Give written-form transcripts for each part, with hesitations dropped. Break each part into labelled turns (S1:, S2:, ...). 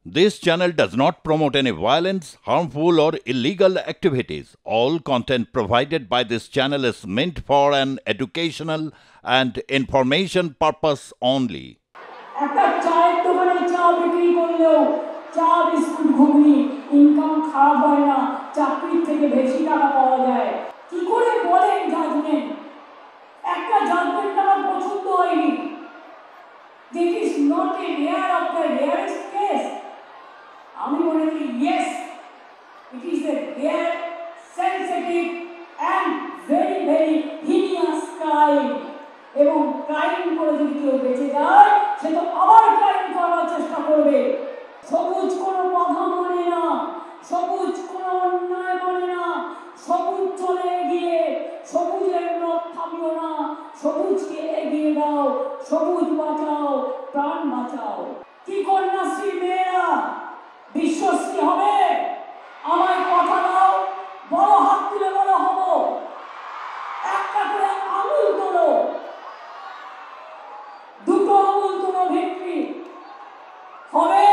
S1: This channel does not promote any violence, harmful, or illegal activities. All content provided by this channel is meant for an educational and information purpose only.
S2: একটা চায়ের দোকানে চা বিক্রি করলেও চা biscuit ঘুগনি income খারাপ হয় না, চাকরির থেকে বেশি টাকা পাওয়া যায়। কি করে বলেন জাজমেন্ট? একটা জাজমেন্ট আমার পছন্দ হয়নি। This is not a rare of the rarest case. আমি মনে করি yes, it is a rare, sensitive and very very heinous crime. এবং ক্রাইম করে যদি কেউ বেঁচে যায় সে তো আবার ক্রাইম করার চেষ্টা করবে। সবুজ কোনো বাধা মানে না, সবুজ কোনো অন্যায় মানে না, সবুজ চলে এগিয়ে, সবুজের রথ থামিও না, সবুজকে এগিয়ে দাও, সবুজ বাঁচাও, প্রাণ বাঁচাও। কি কন্যাশ্রী মেয়েরা বিশ্বশ্রী হবে? আমায় কথা দাও, বড় হাত তুলে বলা হবো, একটা করে আঙুল তোলো, দুটো আঙুল তোলো, ভিত্তি হবে,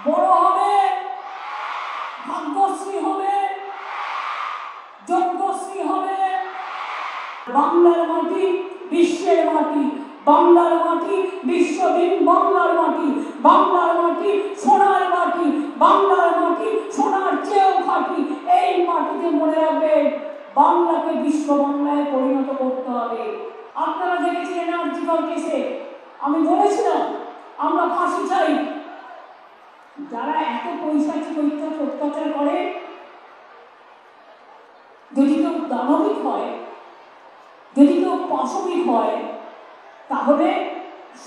S2: বড় হবে, ভাগ্যশ্রী হবে, যজ্ঞশ্রী হবে। বাংলার মাটি বিশ্বের মাটি, বাংলার মাটি বিশ্বদিন, বাংলার মাটি, বাংলার মাটি সোনার মাটি, বাংলার মাটি সোনার চেয়েও খাঁটি। এই মাটিতে মনে রাখবেন বাংলাকে বিশ্ব বাংলায় পরিণত করতে হবে। আপনারা দেখেছিলেন আর্জিকর কেসে আমি বলেছিলাম আমরা ফাঁসি চাই। যারা এত পৈশাচিক অত্যাচার করে, যদি কেউ দানবিক হয়, যদি কেউ পাশবিক হয়, তাহলে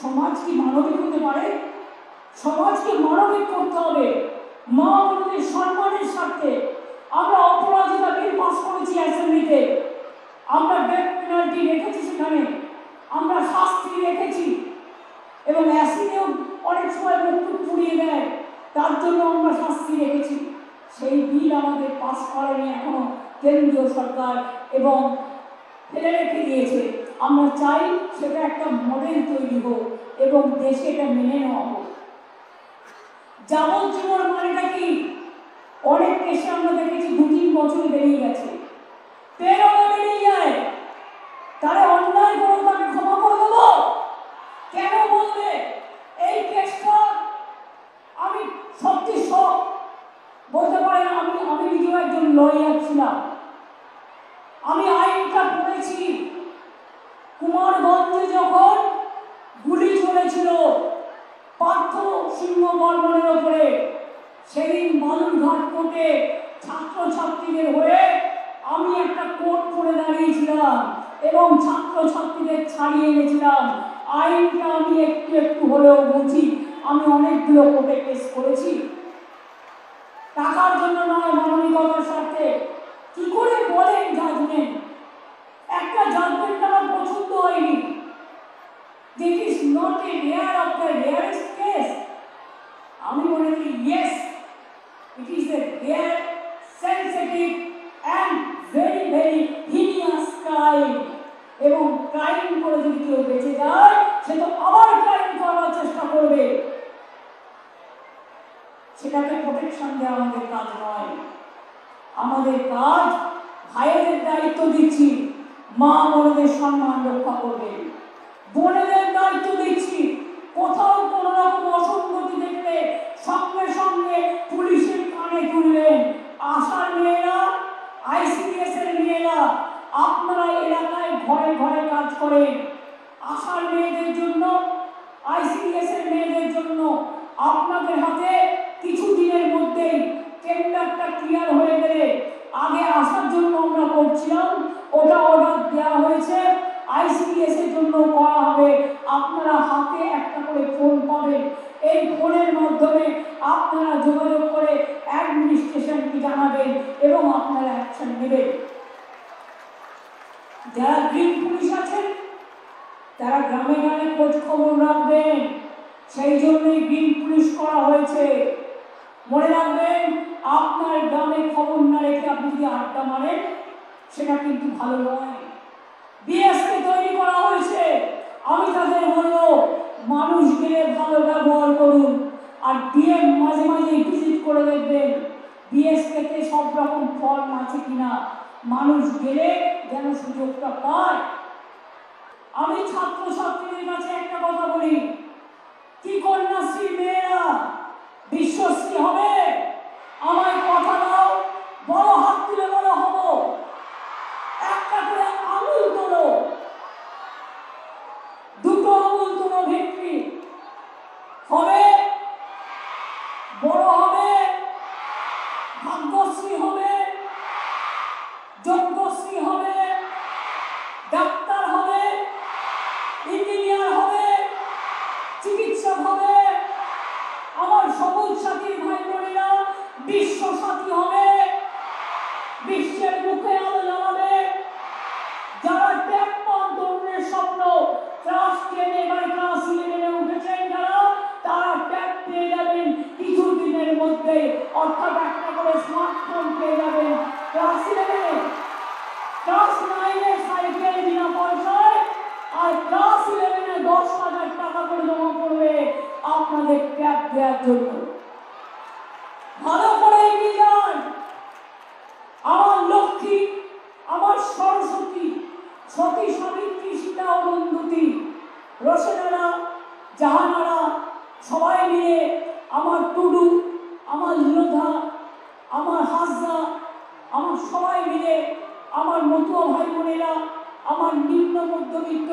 S2: সমাজ কি মানবিক হতে পারে? সমাজকে মানবিক করতে হবে। মা বোনদের সম্মানের স্বার্থে আমরা অপরাজিতা বিল পাস করেছি অ্যাসেম্বলিতে, আমরা ডেথ পেনাল্টি রেখেছি, সেখানে আমরা শাস্তি রেখেছি, এবং অ্যাসিডেও অনেক সময় মুখ পুড়িয়ে দেয়, তার জন্য আমরা শাস্তি রেখেছি। সেই বিল আমাদের পাস করেনি এখনো কেন্দ্রীয় সরকার, এবং ফেলে রেখে দিয়েছে। আমরা চাই সেটা একটা মডেল তৈরি হোক এবং দেশে এটা মেনে নেওয়া হোক। যাবজ্জীবন মানেটা কি? অনেক দেশে আমরা দেখেছি 2-3 বছর বেরিয়ে গেছে, পেরোলে বেরিয়ে যায়। তারা অন্যায় করে তাকে ক্ষমা করে দেবো কেন বলবে? এই কেসটা আমি সত্যি সব বলতে পারি না, আমি নিজেও একজন লয়ার ছিলাম, আমি আইনটা পড়েছি। কুমারগঞ্জে যখন গুলি চলেছিল পার্থ সিংহ বর্মনের ওপরে, সেদিন বালুরঘাট কোর্টে ছাত্রছাত্রীদের হয়ে আমি একটা কোর্ট করে দাঁড়িয়েছিলাম এবং ছাত্রছাত্রীদের ছাড়িয়ে এনেছিলাম। আইনটা আমি একটু একটু হলেও বুঝি, আমি অনেকগুলো কোর্টে কেস করেছি, টাকার জন্য নয়, মানবিকতার স্বার্থে। কি করে বলেন জাজমেন্ট? একটা জাজমেন্ট আমার পছন্দ হয়নি। This is not a rare of the rarest case. আমি মনে করি yes, it is a rare, sensitive and very very heinous crime. এবং ক্রাইম করে যদি কেউ বেঁচে যায় সে তো আবার ক্রাইম করার চেষ্টা করবে। সেটাকে প্রোটেকশন দেওয়া আমাদের কাজ নয়। আমাদের কাজ ভাইয়েদের দায়িত্ব দিচ্ছি, মা বোনদের সম্মান রক্ষা করবে। বোনেদের দায়িত্ব দিচ্ছি, কোথাও কোনো রকম অসঙ্গতি দেখলে সঙ্গে সঙ্গে পুলিশের কানে তুলবেন। আশার মেয়েরা, ICDS এর মেয়েরা, আপনারা এলাকায় ঘরে ঘরে কাজ করেন। আশার মেয়েদের জন্য, ICDS এর মেয়েদের জন্য আপনাদের হাতে কিছু দিনের মধ্যেই টেন্ডারটা ক্লিয়ার হয়ে গেলে, আগে আসার জন্য আমরা করছিলাম, ওটা অর্ডার দেওয়া হয়েছে, ICDS এর জন্য করা হবে। আপনারা হাতে একটা করে ফোন পাবেন, এই ফোনের মাধ্যমে আপনারা যোগাযোগ করে অ্যাডমিনিস্ট্রেশনকে জানাবেন এবং আপনারা অ্যাকশন নেবেন। যারা গ্রিন পুলিশ আছেন তারা গ্রামে গ্রামে খোঁজ খবর রাখবেন, সেই জন্যই গ্রিন পুলিশ করা হয়েছে। মনে রাখবেন, আপনার গ্রামে খবর না রেখে আপনি যদি আড্ডা মারেন সেটা কিন্তু ভালো নয়। বিএসকে তৈরি করা হয়েছে, আমি তাদের বলবো মানুষ গেলে ভালো ব্যবহার করুন। আর ডিএম মাঝে মাঝে ভিজিট করে দেখবেন বিএসকেতে সব রকম ফর্ম আছে কিনা, মানুষ গেলে যেন সুযোগটা পায়। আমি ছাত্রছাত্রীদের কাছে একটা কথা বলি, কি কন্যাশ্রী মেয়েরা বিশ্বশ্রী হবে? আমায় কথা দাও, বড় হাত তুলে বড় হব, একটা করে আঙুল তোলো, দুটো আঙুল তোলো, ভিত্তি হবে, বড় হবে, ভাগ্যশ্রী হবে, যজ্ঞশ্রী হবে, ডাক্তার হবে, ইঞ্জিনিয়ার হবে, চিকিৎসক হবে। আমার সবুজ সাথীর ভাই বোনেরা বিশ্ব সাথী হবে, বিশ্বের মুখে আলো জ্বালাবে। যারা ট্যাপ তরুণের স্বপ্ন ক্লাস 10 বা ক্লাস 11 উঠেছেন যারা, তারা ট্যাপ পেয়ে যাবেন কিছুদিনের মধ্যে, অর্থাৎ একটা করে স্মার্টফোন পেয়ে যাবেন ক্লাস 11। ক্লাস 9 সাইকেল বিনা পয়সায়, আর ক্লাস 11 10,000 টাকা করে জমা পড়বে আপনাদের ট্যাপ দেওয়ার জন্য। ভালো করে এগিয়ে যান। আমার লক্ষ্মী, আমার সরস্বতী, সতী সাবিত্রী, সীতা অরুন্ধতী, রোশেনারা, জাহানারা সবাই মিলে, আমার টুডু, আমার লোধা, আমার হাসদা, আমার সবাই মিলে, আমার মতুয়া ভাই বোনেরা, আমার নিম্ন মধ্যবিত্ত,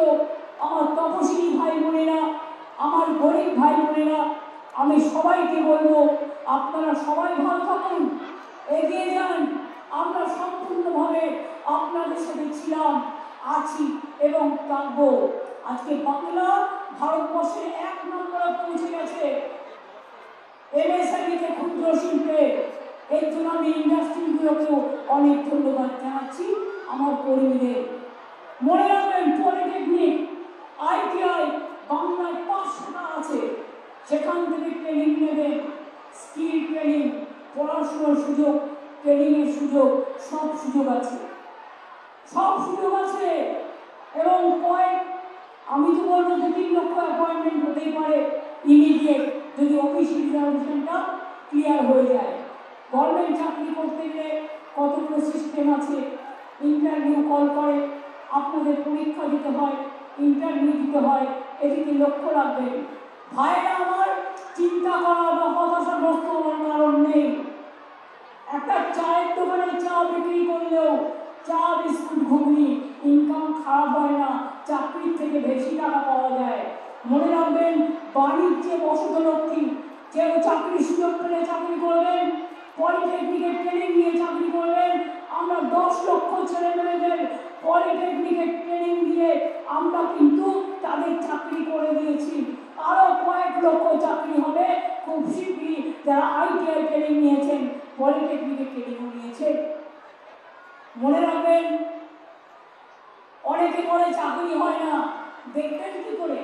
S2: আমার তপশিলি ভাই বোনেরা, আমার গরিব ভাই বোনেরা, আমি সবাইকে বলবো আপনারা সবাই ভালো থাকুন, এগিয়ে যান। আমরা সম্পূর্ণভাবে আপনাদের সাথে ছিলাম, আছি এবং থাকবো। আজকে বাংলা ভারতবর্ষে 1 নম্বরে পৌঁছে গেছে এমএসএমইতে, ক্ষুদ্র শিল্পে। এর জন্য আমি ইন্ডাস্ট্রিগুলোকেও অনেক ধন্যবাদ জানাচ্ছি, আমার কর্মীদের। মনে রাখবেন, পলিটেকনিক, আইটিআই বাংলায় 500টা আছে, সেখান থেকে ট্রেনিং নেবেন, স্কিল ট্রেনিং, পড়াশোনার সুযোগ, ট্রেনিংয়ের সুযোগ, সব সুযোগ আছে, সব সুযোগ আছে। এবং আমি তো বলবো 2-3 লক্ষ অ্যাপয়েন্টমেন্ট হতেই পারে ইমিডিয়েট, যদি অফিস রিজার্ভেশনটা ক্লিয়ার হয়ে যায়। গভর্নমেন্ট চাকরি করতে গেলে কতগুলো সিস্টেম আছে, ইন্টারভিউ কল করে, আপনাদের পরীক্ষা দিতে হয়, ইন্টারভিউ দিতে হয়, এদিকে লক্ষ্য রাখবেন। ভাইরা আমার, চিন্তা করা বা হতাশাগ্রস্ত হওয়ার কারণ নেই। একটা চায়ের দোকানে চা বিক্রি করলেও চা বিস্কুট ঘুগনি ইনকাম খারাপ হয় না, চাকরির থেকে বেশি টাকা পাওয়া যায়। মনে রাখবেন, বাণিজ্যে বসতলক্ষ্মী, কেউ চাকরির সুযোগ পেলে চাকরি করবেন, পলিটেকনিকের ট্রেনিং নিয়ে চাকরি করবেন। আমরা 10 লক্ষ ছেলেমেয়েদের পলিটেকনিকের ট্রেনিং দিয়ে আমরা কিন্তু তাদের চাকরি করে দিয়েছি। আরো কয়েক লক্ষ চাকরি হবে খুব শীঘ্রই, যারা আইটিআই ট্রেনিং নিয়েছেন, পলিটেকনিকের ট্রেনিংও নিয়েছেন। মনে রাখবেন, অনেকে বলে চাকরি হয় না, দেখবেন কি করে?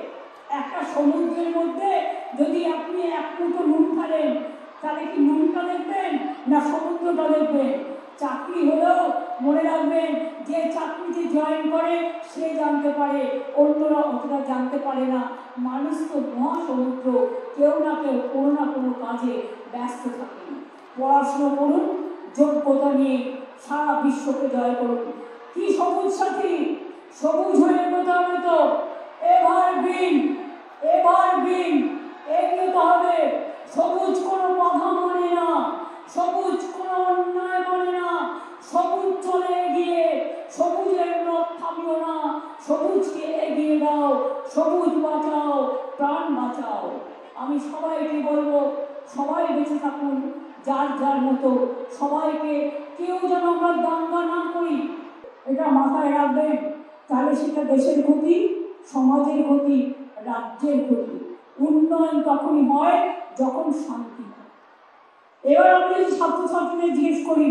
S2: একটা সমুদ্রের মধ্যে যদি আপনি 1 মুঠো নুন ফেলেন, তাহলে কি নুনটা দেখবেন না সমুদ্রটা দেখবেন? চাকরি হলেও মনে রাখবেন, যে চাকরিতে জয়েন করে সে জানতে পারে, অন্যরা অতটা জানতে পারে না। মানুষ তো মহাসমুদ্র, কেউ না কেউ কোনো না কোনো কাজে ব্যস্ত থাকে। পড়াশুনো করুন, যোগ্যতা নিয়ে সারা বিশ্বকে জয় করুন। কি সবুজ সাথী, সবুজ হয়ে এগোতে হবে তো। এভারগ্রিন, এভারগ্রিন, এগিয়ে হবে। সবুজ কোনো বাধা মানে না, সবুজ কোনো অন্যায় মানে না, সবুজ চলে এগিয়ে, সবুজের রথ থামিও না, সবুজকে এগিয়ে দাও, সবুজ বাঁচাও, প্রাণ বাঁচাও। আমি সবাইকে বলবো, সবাই বেঁচে থাকুন যার যার মতো, সবাইকে, কেউ যেন আমরা দাঙ্গা না করি, এটা মাথায় রাখবেন। তাহলে সেটা দেশের ক্ষতি, সমাজের ক্ষতি, রাজ্যের ক্ষতি। উন্নয়ন তখনই হয় যখন শান্তি হয়। এবার আমি যদি ছাত্রছাত্রীদের জিজ্ঞেস করি,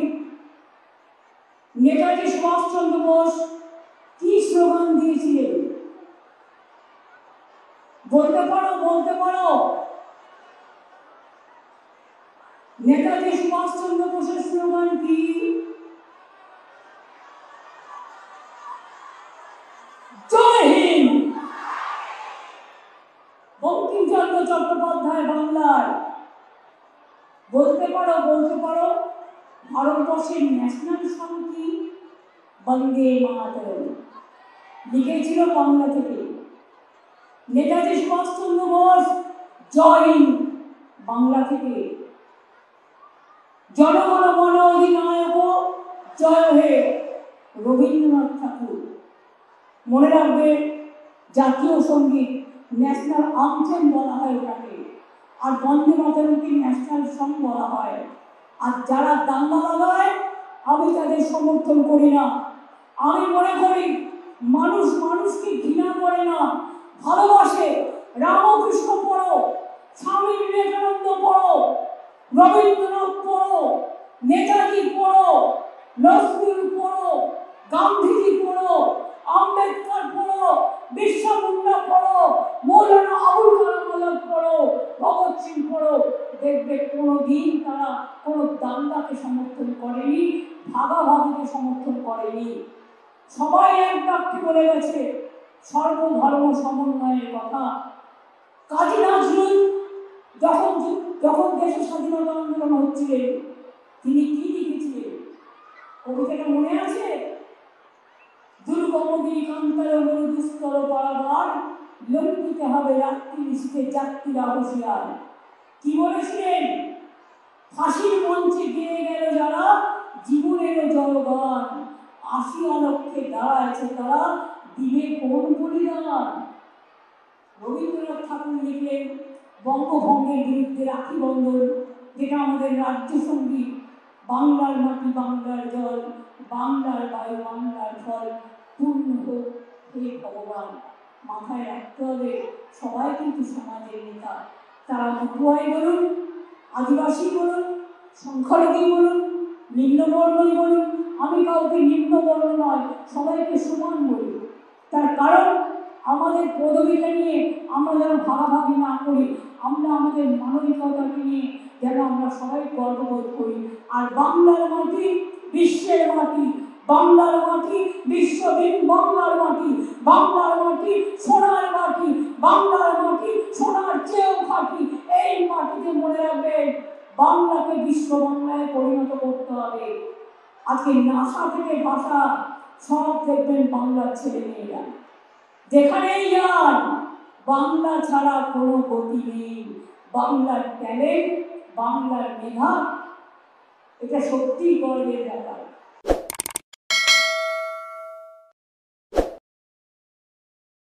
S2: নেতাজি সুভাষচন্দ্র বোস কি স্লোগান দিয়েছিলেন? বলতে পারো, বলতে পারো? নেতাজি সুভাষচন্দ্র বোসের স্লোগান কি? জয় হিন্দ। বঙ্কিমচন্দ্র চট্টোপাধ্যায় বাংলার বলতে পারো ভারতবর্ষের ন্যাশনাল সং কি? বন্দে মাতরম। লিখেছিল বাংলা থেকে। নেতাজি সুভাষচন্দ্র বোস জয় হিন্দ বাংলা থেকে। জনগণ মন অধিনায়ক জয় হে রবীন্দ্রনাথ ঠাকুর। মনে রাখবে জাতীয় সঙ্গীত ন্যাশনাল আনথেম বলা হয় ওটাকে, আর বন্দে মাতরমকে ন্যাশনাল সং বলা হয়। আর যারা দাঙ্গা লাগায় আমি তাদের সমর্থন করি না। আমি মনে করি মানুষ মানুষকে ঘৃণা করে না, ভালোবাসে। রামকৃষ্ণ পড়ো, স্বামী বিবেকানন্দ পড়ো, রবীন্দ্রনাথ পড়ো, নেতাজি পড়ো, নজরুল পড়ো, গান্ধীজি পড়ো, আম্বেদকর পড়ো, বিরসা মুন্ডা পড়ো, মৌলানা আবুল কালাম আজাদ পড়ো, ভগৎ সিং পড়ো। দেখবে কোনোদিন তারা কোনো দাঙ্গাকে সমর্থন করেনি, ভাগাভাগিকে সমর্থন করেনি। সবাই এক বাক্যে বলে গেছে সর্বধর্ম সমন্বয়ের কথা। কাজী নজরুল যখন যখন দেশের স্বাধীনতা আন্দোলন হচ্ছিলেন তিনি কি লিখেছিলেন কবিতাটা মনে আছে? দুর্গমগিরি কান্তার বড় দুস্তর পারাবার, লঙ্ঘিতে হবে রাত্রি নিশীথে যাত্রীরা হুঁশিয়ার। কি বলেছিলেন? ফাঁসির মঞ্চে গেয়ে গেল যারা জীবনেরও জয়গান, আসিয়া লক্ষ্যে দাঁড়ায়ছে তারা দিবে কোন বলিদান। রবীন্দ্রনাথ ঠাকুর লিখলেন বঙ্গভঙ্গের বিরুদ্ধে রাখি বন্ধন, যেটা আমাদের রাজ্য সঙ্গীত। বাংলার মাটি বাংলার জল, বাংলার বায়ু বাংলার ফল, পূর্ণ হোক হে ভগবান। মাথায় রাখতে হবে সবাই কিন্তু সমাজের নেতা। তারা মতুয়াই বলুন, আদিবাসী বলুন, সংখ্যালঘু বলুন, নিম্নবর্ণই বলুন, আমি কাউকে নিম্নবর্ণ নয়, সবাইকে সমান বলি। তার কারণ আমাদের পদবিটা নিয়ে আমরা যেন ভাগাভাগি না করি, আমরা আমাদের মানবিকতাকে নিয়ে যেন আমরা সবাই গর্ববোধ করি। আর বাংলার মাটি বিশ্বের মাটি, বাংলার মাটি বিশ্বদিন, বাংলার মাটি, বাংলার মাটি সোনার মাটি, বাংলার মাটি সোনার চেয়েও খাঁটি। এই মাটিতে মনে রাখবেন বাংলাকে বিশ্ব বাংলায় পরিণত করতে হবে। আজকে নাসা থেকে ভাষা সব দেখবেন বাংলার ছেলে মেয়েরা, যেখানেই যান বাংলা ছাড়া কোনো গতি নেই। বাংলার ট্যালেন্ট, বাংলার মেধা, এটা সত্যিই গর্বের ব্যাপার।